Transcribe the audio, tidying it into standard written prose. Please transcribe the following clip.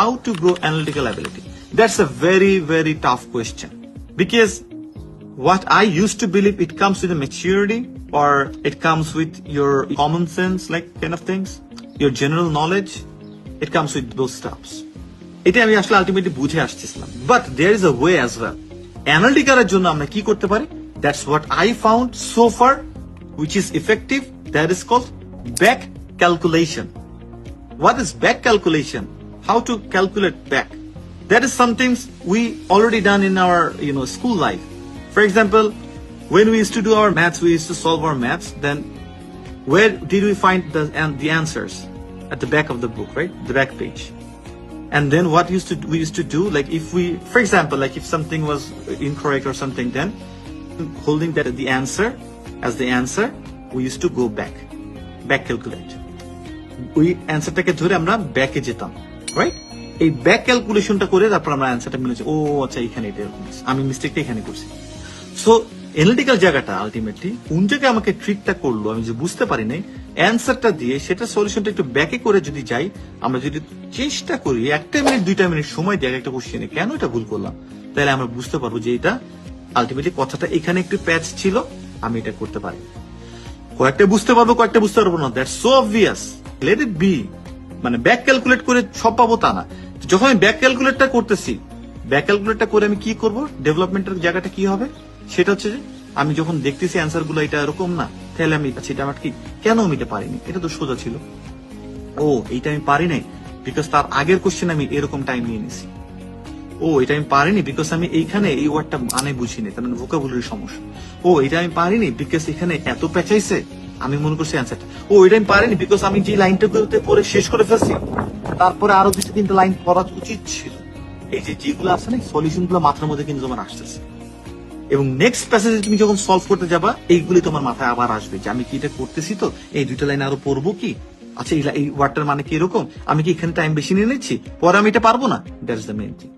how to grow analytical ability? That's a very, very tough question. Because what I used to believe, it comes with a maturity, or it comes with your common sense, like kind of things, your general knowledge. It comes with those stuffs. এটা আমি আসলে ultimately বুঝে আসছিলাম, but there is a way as well. অ্যানালিটিকালের জন্য আমরা কি করতে পারি? That's what I found so far, which is effective. That is called back calculation. What is back calculation? How to calculate back? That is something we already done in our school life. For example, when we used to do our maths, we used to solve our maths. Then where did we find the answers? At the back of the book, right? The back page. And then what we used to do, like if we, for example, like if something was incorrect or something, then holding that the answer as the answer, we used to go back calculate. We answerটাকে ধরে আমরা ব্যাকে যেতাম, right? এই back ক্যালকুলেশনটা করে তারপর আমরা অ্যান্সারটা মিলেছে, ও আচ্ছা এখানে এটা এরকম, আমি মিস্টেকটা এখানে করছি। সো অ্যানালিটিক্যাল জায়গাটা আলটিমেটলি কোন জায়গায় আমাকে ট্রিকটা করলো আমি যে বুঝতে পারি নাই, অ্যান্সারটা দিয়ে সেটা সলিউশনটা একটু ব্যাকে করে যদি যাই, আমরা যদি চেষ্টা করি 1 মিনিট 2 মিনিট সময় দিয়ে একটা কোশ্চেনে কেন এটা ভুল করলাম, তাহলে আমরা বুঝতে পারবো যে এটা আলটিমেটলি কথাটা এখানে একটু প্যাচ ছিল, আমি এটা করতে পারি। কয়েকটা বুঝতে পারবো, কয়েকটা বুঝতে পারবো না, that's so obvious, let it be. মানে ব্যাক ক্যালকুলেট করে সব পাবো তা না। যখন আমি ব্যাক ক্যালকুলেটটা করতেছি, ব্যাক ক্যালকুলেটটা করে আমি কি করব, ডেভেলপমেন্টের জায়গাটা কি হবে সেটা হচ্ছে যে আমি যখন দেখতেছি অ্যান্সার গুলো এটা এরকম না, তাহলে আমি এটা আমার কি, কেন আমি এটা পারিনি, এটা তো সোজা ছিল, ও এইটা আমি পারি নাই বিকজ তার আগের কোশ্চেন আমি এরকম টাইম নিয়ে নিছি, ও এটা আমি পারিনি বিকজ আমি এইখানে এই ওয়ার্ডটা মানে বুঝিনি, তার মানে ভোকাবুলারি সমস্যা, ও এটা আমি পারিনি বিকজ এখানে এত পেঁচাইছে, আমি মনে করছি অ্যান্সারটা, ও এটা আমি পারিনি বিকজ আমি যে লাইনটাতে পরে শেষ করে ফেলছি, তারপরে আরো 2-3টা লাইন পড়া উচিত ছিল। এই যে যেগুলো আছে না, সলিউশন গুলো মাথার মধ্যে কিন্তু তোমার আসতেছে, এবং নেক্সট প্যাসেজে তুমি যখন সলভ করতে যাবা, এইগুলি তোমার মাথায় আবার আসবে যে আমি কি এটা করতেছি, তো এই 2টা লাইন আরো পড়বো কি, আচ্ছা এই ওয়ার্ডটার মানে কি এরকম, আমি কি এখানে টাইম বেশি নিয়ে নিচ্ছি, পরে আমি এটা পারবো না। That's the main thing.